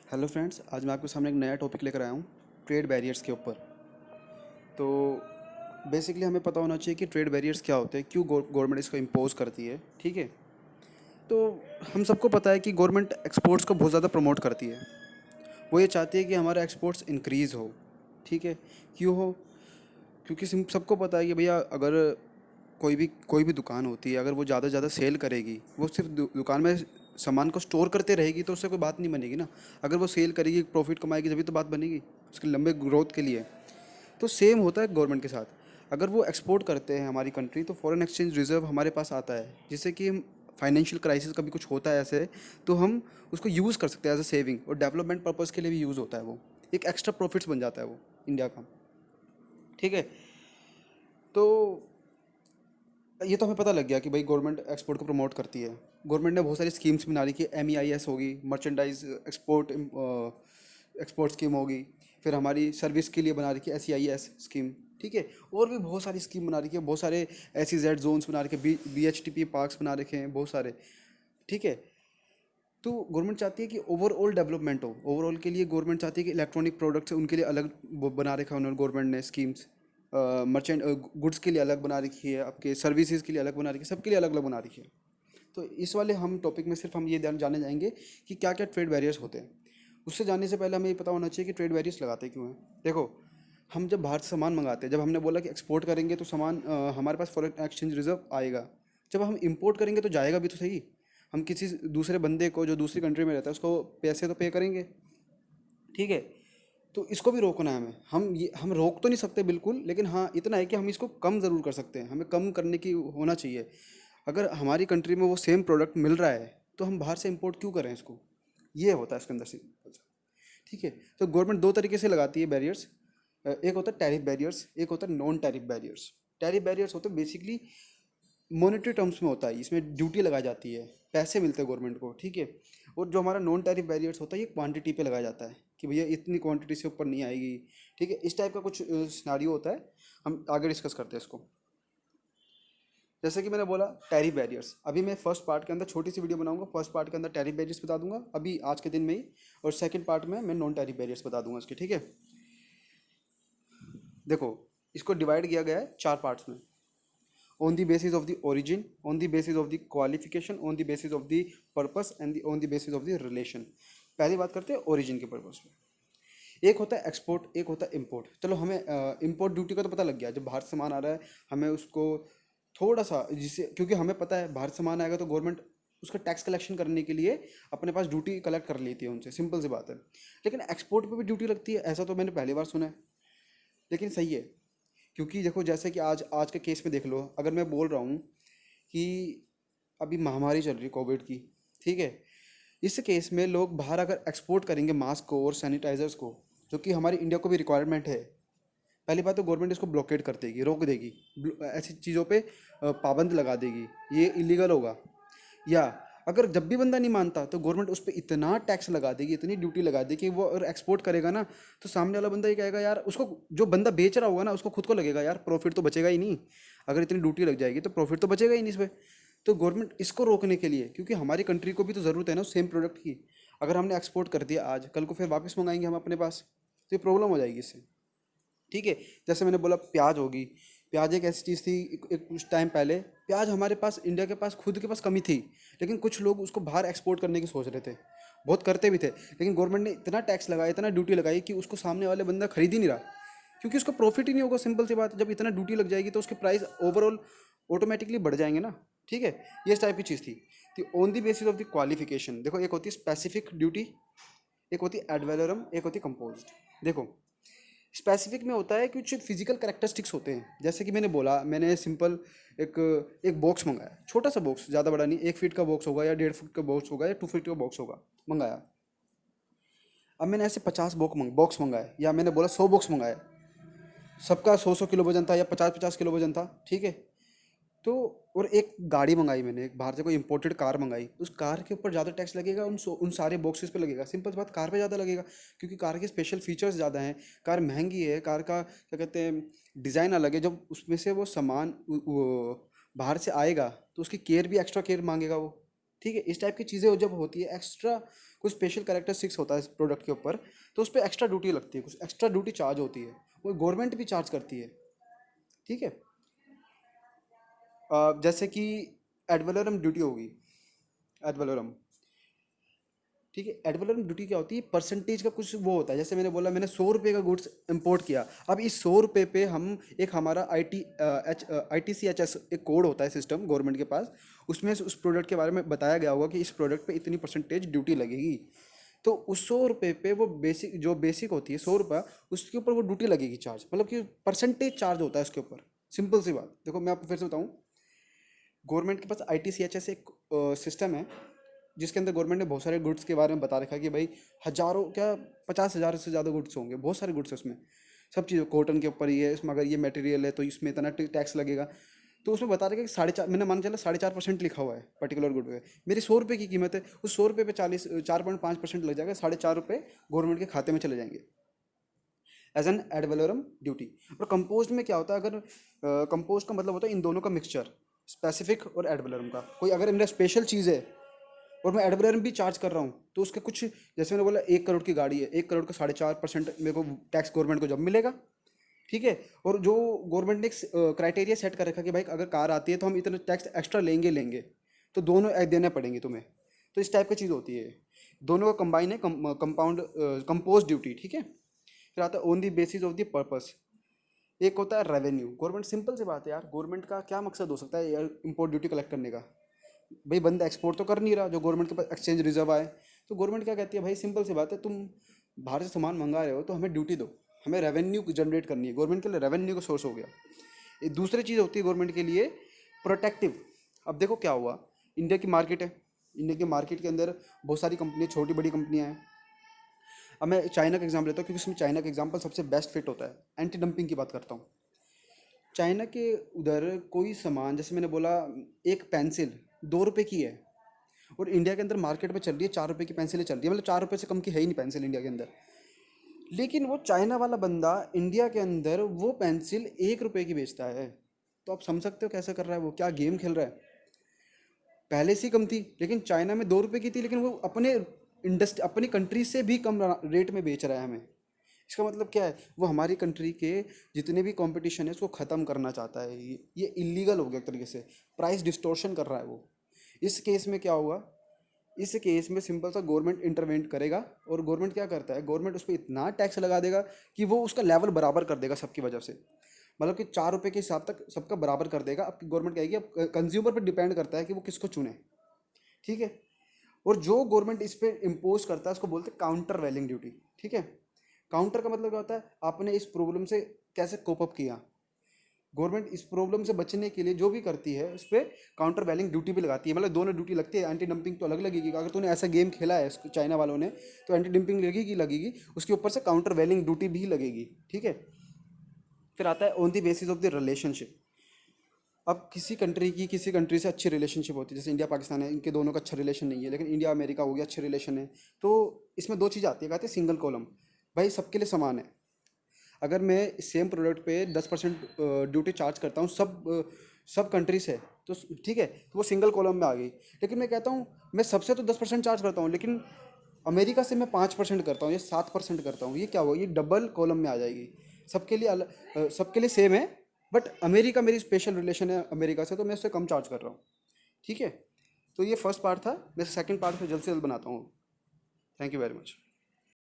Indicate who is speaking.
Speaker 1: Hello friends, आज मैं आपके सामने एक नया टॉपिक लेकर आया हूँ ट्रेड बैरियर्स के ऊपर। तो बेसिकली हमें पता होना चाहिए कि ट्रेड बैरियर्स क्या होते हैं, क्यों गवर्नमेंट इसको इम्पोज करती है। ठीक है। तो हम सबको पता है कि गवर्नमेंट एक्सपोर्ट्स को बहुत ज़्यादा प्रमोट करती है। वो ये चाहती है कि हमारा एक्सपोर्ट्स इंक्रीज़ हो। ठीक है। क्यों हो? क्योंकि सबको पता है कि भैया, अगर कोई भी दुकान होती है, अगर वो ज़्यादा से ज़्यादा सेल करेगी, वो सिर्फ दुकान में सामान को स्टोर करते रहेगी तो उससे कोई बात नहीं बनेगी ना। अगर वो सेल करेगी, प्रॉफिट कमाएगी, तभी तो बात बनेगी उसके लंबे ग्रोथ के लिए। तो सेम होता है गवर्नमेंट के साथ। अगर वो एक्सपोर्ट करते हैं हमारी कंट्री, तो फॉरेन एक्सचेंज रिजर्व हमारे पास आता है, जिससे कि हम फाइनेंशियल क्राइसिस कभी कुछ होता है ऐसे, तो हम उसको यूज़ कर सकते हैं एज अ सेविंग, और डेवलपमेंट पर्पज़ के लिए भी यूज़ होता है। वो एक एक्स्ट्रा प्रॉफिट्स बन जाता है वो इंडिया का। ठीक है। तो ये तो हमें पता लग गया कि भाई गवर्नमेंट एक्सपोर्ट को प्रमोट करती है। गवर्नमेंट ने बहुत सारी स्कीम्स बना रही है। MEIS होगी, मर्चेंडाइज एक्सपोर्ट एक्सपोर्ट स्कीम होगी। फिर हमारी सर्विस के लिए बना रखी है SEIS स्कीम। ठीक है। और भी बहुत सारी स्कीम बना रखी है, बहुत सारे SEZ जोन्स बना रखे हैं, BHTP पार्क्स बना रखे हैं बहुत सारे। ठीक है। तो गवर्नमेंट चाहती है कि ओवरऑल डेवलपमेंट हो। ओवरऑल के लिए गवर्नमेंट चाहती है कि इलेक्ट्रॉनिक प्रोडक्ट्स है उनके लिए अलग वो बना रखा है उन्होंने, गवर्नमेंट ने स्कीम्स। मर्चेंट गुड्स के लिए अलग बना रखी है, आपके सर्विसेज के लिए अलग बना रखी है, सबके लिए अलग अलग बना रखी है। तो इस वाले हम टॉपिक में सिर्फ हम ये जाने जाएंगे कि क्या क्या ट्रेड बैरियर्स होते हैं। उससे जानने से पहले हमें ये पता होना चाहिए कि ट्रेड बैरियर्स लगाते क्यों हैं। देखो, हम जब बाहर से सामान मंगाते हैं, जब हमने बोला कि एक्सपोर्ट करेंगे तो सामान हमारे पास फॉरेन एक्सचेंज रिजर्व आएगा। जब हम इंपोर्ट करेंगे तो जाएगा भी तो सही। हम किसी दूसरे बंदे को जो दूसरी कंट्री में रहता है उसको पैसे तो पे करेंगे। ठीक है। तो इसको भी रोकना है हमें। हम रोक तो नहीं सकते बिल्कुल, लेकिन हाँ इतना है कि हम इसको कम ज़रूर कर सकते हैं। हमें कम करने की होना चाहिए। अगर हमारी कंट्री में वो सेम प्रोडक्ट मिल रहा है तो हम बाहर से इंपोर्ट क्यों करें इसको। ये होता है इसके अंदर से। ठीक है। तो गवर्नमेंट दो तरीके से लगाती है बैरियर्स। एक होता है टैरिफ बैरियर्स, एक होता है non tariff barriers. Tariff barriers होते हैं बेसिकली मॉनेटरी टर्म्स में होता है, इसमें ड्यूटी लगाई जाती है, पैसे मिलते हैं गवर्नमेंट को। ठीक है। और जो हमारा नॉन टैरिफ बैरियर्स होता है, ये क्वांटिटी पे लगाया जाता है कि भैया इतनी क्वांटिटी से ऊपर नहीं आएगी। ठीक है। इस टाइप का कुछ सिनारियो होता है। हम आगे डिस्कस करते हैं इसको। जैसे कि मैंने बोला टैरिफ बैरियर्स, अभी मैं फर्स्ट पार्ट के अंदर छोटी सी वीडियो बनाऊंगा। फर्स्ट पार्ट के अंदर टैरिफ बैरियर्स बता दूंगा अभी आज के दिन में ही, और सेकंड पार्ट में मैं नॉन टैरिफ बैरियर्स बता दूंगा इसके। ठीक है। देखो, इसको डिवाइड किया गया है चार पार्ट्स में। on the basis of the origin, on the basis of the qualification, on the basis of the purpose and on the basis of the relation। पहली बात करते हैं ओरिजिन के पर्पस पे। एक होता है एक्सपोर्ट, एक होता है इंपोर्ट। चलो, हमें इंपोर्ट ड्यूटी का तो पता लग गया। जब बाहर से सामान आ रहा है, हमें उसको थोड़ा सा, जिससे क्योंकि हमें पता है बाहर से सामान आएगा तो गवर्नमेंट उसका टैक्स कलेक्शन करने के लिए अपने पास ड्यूटी कलेक्ट कर लेती है उनसे, सिंपल सी बात है। लेकिन एक्सपोर्ट पे भी ड्यूटी लगती है, ऐसा तो मैंने पहली बार सुना है। लेकिन सही है, क्योंकि देखो जैसे कि आज आज के केस में देख लो। अगर मैं बोल रहा हूँ कि अभी महामारी चल रही है कोविड की। ठीक है। इस केस में लोग बाहर अगर एक्सपोर्ट करेंगे मास्क को और सैनिटाइजर्स को, जो कि हमारी इंडिया को भी रिक्वायरमेंट है, पहली बात तो गवर्नमेंट इसको ब्लॉकेट कर देगी, रोक देगी। ऐसी चीज़ों पे पाबंद लगा देगी, ये इलीगल होगा। या अगर जब भी बंदा नहीं मानता तो गवर्नमेंट उस पर इतना टैक्स लगा देगी, इतनी ड्यूटी लगा देगी कि वो अगर एक्सपोर्ट करेगा ना, तो सामने वाला बंदा ये कहेगा यार, उसको जो बंदा बेच रहा होगा ना उसको खुद को लगेगा यार प्रॉफिट तो बचेगा ही नहीं। अगर इतनी ड्यूटी लग जाएगी तो प्रॉफिट तो बचेगा ही नहीं इस पर। तो गवर्नमेंट इसको रोकने के लिए, क्योंकि हमारी कंट्री को भी तो ज़रूरत है ना सेम प्रोडक्ट की। अगर हमने एक्सपोर्ट कर दिया आज, कल को फिर वापस मंगाएंगे हम अपने पास, तो ये प्रॉब्लम हो जाएगी इससे। ठीक है। जैसे मैंने बोला प्याज होगी। प्याज एक ऐसी चीज़ थी, एक कुछ टाइम पहले प्याज हमारे पास इंडिया के पास खुद के पास कमी थी, लेकिन कुछ लोग उसको बाहर एक्सपोर्ट करने की सोच रहे थे, बहुत करते भी थे। लेकिन गवर्नमेंट ने इतना टैक्स लगाया, इतना ड्यूटी लगाई कि उसको सामने वाले बंदा खरीद ही नहीं रहा, क्योंकि उसका प्रॉफिट ही नहीं होगा। सिंपल सी बात है, जब इतना ड्यूटी लग जाएगी तो उसके प्राइस ओवरऑल ऑटोमेटिकली बढ़ जाएंगे ना। ठीक है। ये इस टाइप की चीज़ थी। तो on the basis of the qualification, देखो एक होती है स्पेसिफिक ड्यूटी, एक होती है एड वैलोरम, एक होती है कंपोज्ड। देखो, स्पेसिफिक में होता है कि कुछ फिजिकल करेक्टरिस्टिक्स होते हैं। जैसे कि मैंने बोला, मैंने सिंपल एक एक बॉक्स मंगाया, छोटा सा बॉक्स, ज़्यादा बड़ा नहीं, 1 फीट का बॉक्स होगा या 1.5 फीट का बॉक्स होगा या 2 फीट का बॉक्स होगा, मंगाया। अब मैंने ऐसे 50 बॉक्स मंगाए, या मैंने बोला 100 बॉक्स मंगाए, सबका 100 किलो वजन था या 50 किलो वजन था। ठीक है। तो और एक गाड़ी मंगाई मैंने, एक बाहर से कोई इंपोर्टेड कार मंगाई, उस कार के ऊपर ज़्यादा टैक्स लगेगा, उन सारे बॉक्सेस पे लगेगा। सिंपल सी बात, कार पे ज़्यादा लगेगा, क्योंकि कार के स्पेशल फीचर्स ज़्यादा हैं। कार महंगी है, कार का क्या कहते हैं, डिज़ाइन अलग है। जब उसमें से वो सामान बाहर से आएगा तो उसकी केयर भी एक्स्ट्रा केयर मांगेगा वो। ठीक है, इस टाइप की चीज़ें जब होती है, एक्स्ट्रा कुछ स्पेशल कैरेक्टरिस्टिक्स होता है इस प्रोडक्ट के ऊपर, तो उस पर एक्स्ट्रा ड्यूटी लगती है, कुछ एक्स्ट्रा ड्यूटी चार्ज होती है, वो गवर्नमेंट भी चार्ज करती है। ठीक है। जैसे कि एडवलरम ड्यूटी होगी, एडवलरम। ठीक है, एडवलरम ड्यूटी क्या होती है, परसेंटेज का कुछ वो होता है। जैसे मैंने बोला, मैंने 100 रुपये का गुड्स इंपोर्ट किया, अब इस 100 रुपये पे हम एक हमारा ITCHS एक कोड होता है सिस्टम गवर्नमेंट के पास, उसमें से उस प्रोडक्ट के बारे में बताया गया होगा कि इस प्रोडक्ट पे इतनी परसेंटेज ड्यूटी लगेगी। तो उस 100 रुपये पे वो बेसिक, जो बेसिक होती है 100 रुपये, उसके ऊपर वो ड्यूटी लगेगी चार्ज, मतलब कि परसेंटेज चार्ज होता है उसके ऊपर। सिंपल सी बात देखो, मैं आपको फिर से बताऊँ। गवर्नमेंट के पास ITCHS एक सिस्टम है, जिसके अंदर गवर्नमेंट ने बहुत सारे गुड्स के बारे में बता रखा है कि भाई हज़ारों क्या 50,000 से ज़्यादा गुड्स होंगे, बहुत सारे गुड्स है उसमें। सब चीज़ कॉटन के ऊपर ही है, इसमें अगर ये मटेरियल है तो इसमें इतना टैक्स लगेगा। तो उसमें बता रखा है कि 4.5, मैंने मान चला 4.5% लिखा हुआ है पर्टिकुलर गुड पे। मेरी 100 रुपये की कीमत है, उस 100 रुपये पे 4.5% लग जाएगा, 4.5 रुपये गवर्नमेंट के खाते में चले जाएंगे as an ad valorem duty. और कंपोस्ट में क्या होता है, अगर कंपोस्ट का मतलब होता है इन दोनों का मिक्सचर, स्पेसिफिक और एड वैलोरम का। कोई अगर मेरा स्पेशल चीज़ है और मैं एड वैलोरम भी चार्ज कर रहा हूँ, तो उसके कुछ, जैसे मैंने बोला 1 करोड़ की गाड़ी है, 1 करोड़ का 4.5% मेरे को टैक्स गवर्नमेंट को जब मिलेगा। ठीक है। और जो गवर्नमेंट ने एक क्राइटेरिया सेट कर रखा कि भाई अगर कार आती है तो हम इतना टैक्स एक्स्ट्रा लेंगे, तो दोनों देने पड़ेंगे तुम्हें। तो इस टाइप की चीज़ होती है, दोनों का कंबाइन है, कंपाउंड कंपोज ड्यूटी। ठीक है। फिर आता है on the basis of the purpose. एक होता है रेवेन्यू। गवर्नमेंट, सिंपल सी बात है यार, गवर्नमेंट का क्या मकसद हो सकता है यार इम्पोर्ट ड्यूटी कलेक्ट करने का? भाई बंदा एक्सपोर्ट तो कर नहीं रहा, जो गवर्नमेंट के पास एक्सचेंज रिजर्व आए। तो गवर्नमेंट क्या कहती है, भाई सिंपल सी बात है, तुम बाहर से सामान मंगा रहे हो तो हमें ड्यूटी दो, हमें रेवेन्यू जनरेट करनी है। गवर्नमेंट के लिए रेवेन्यू का सोर्स हो गया। एक दूसरी चीज़ होती है गवर्नमेंट के लिए, प्रोटेक्टिव। अब देखो क्या हुआ, इंडिया की मार्केट है, इंडिया की मार्केट के अंदर बहुत सारी कंपनियाँ, छोटी बड़ी कंपनियाँ हैं। अब मैं चाइना का एग्जाम्पल लेता हूँ, क्योंकि उसमें चाइना का एग्जाम्पल सबसे बेस्ट फिट होता है। एंटी डंपिंग की बात करता हूँ। चाइना के उधर कोई सामान, जैसे मैंने बोला, एक पेंसिल 2 रुपये की है, और इंडिया के अंदर मार्केट में चल रही है 4 रुपये की पेंसिलें चल रही है, मतलब 4 रुपये से कम की है ही नहीं पेंसिल इंडिया के अंदर। लेकिन वो चाइना वाला बंदा इंडिया के अंदर वो पेंसिल 1 रुपये की बेचता है। तो आप समझ सकते हो कैसे कर रहा है वो, क्या गेम खेल रहा है। पहले से ही कम थी, लेकिन चाइना में 2 रुपये की थी, लेकिन वो अपने इंडस्ट्री, अपनी कंट्री से भी कम रेट में बेच रहा है हमें। इसका मतलब क्या है, वो हमारी कंट्री के जितने भी कंपटीशन है उसको ख़त्म करना चाहता है। ये इलीगल हो गया एक तरीके से, प्राइस डिस्टोर्शन कर रहा है वो। इस केस में क्या होगा, इस केस में सिंपल सा गवर्नमेंट इंटरवेंट करेगा, और गवर्नमेंट क्या करता है, गवर्नमेंट उस पर इतना टैक्स लगा देगा कि वो उसका लेवल बराबर कर देगा सबकी वजह से। मतलब कि 4 रुपये के हिसाब तक सबका बराबर कर देगा। अब गवर्नमेंट कहेगी, अब कंज्यूमर पर डिपेंड करता है कि वो किसको चुने। ठीक है। और जो गवर्नमेंट इस पर इम्पोज करता है उसको बोलते हैं काउंटर वैलिंग ड्यूटी। ठीक है। काउंटर का मतलब क्या होता है, आपने इस प्रॉब्लम से कैसे कोप अप किया। गवर्नमेंट इस प्रॉब्लम से बचने के लिए जो भी करती है उस पर काउंटर वैलिंग ड्यूटी भी लगाती है, मतलब दोनों ड्यूटी लगती है। एंटी डंपिंग तो अलग लगेगी, अगर तूने ऐसा गेम खेला है चाइना वालों ने, तो एंटी डंपिंग लगेगी, उसके ऊपर से काउंटर वैलिंग ड्यूटी भी लगेगी। ठीक है। फिर आता है on the basis of the relationship. अब किसी कंट्री से अच्छी रिलेशनशिप होती है, जैसे इंडिया पाकिस्तान है, इनके दोनों का अच्छा रिलेशन नहीं है, लेकिन इंडिया अमेरिका हो गया, अच्छे रिलेशन है। तो इसमें दो चीज़ आती है, कहते हैं सिंगल कॉलम। भाई सबके लिए समान है। अगर मैं सेम प्रोडक्ट पे 10% ड्यूटी चार्ज करता हूँ सब कंट्री से, तो ठीक है, तो वो सिंगल कॉलम में आ गई। लेकिन मैं कहता हूँ, मैं सबसे तो 10% चार्ज करता हूँ, लेकिन अमेरिका से मैं 5% करता हूँ या 7% करता हूँ, ये क्या हुआ, ये डबल कॉलम में आ जाएगी। सबके लिए सबके लिए सेम है, बट अमेरिका मेरी स्पेशल रिलेशन है अमेरिका से, तो मैं उससे कम चार्ज कर रहा हूँ। ठीक है। तो ये फर्स्ट पार्ट था, मैं सेकंड पार्ट में जल्द से जल्द बनाता हूँ। Thank you very much.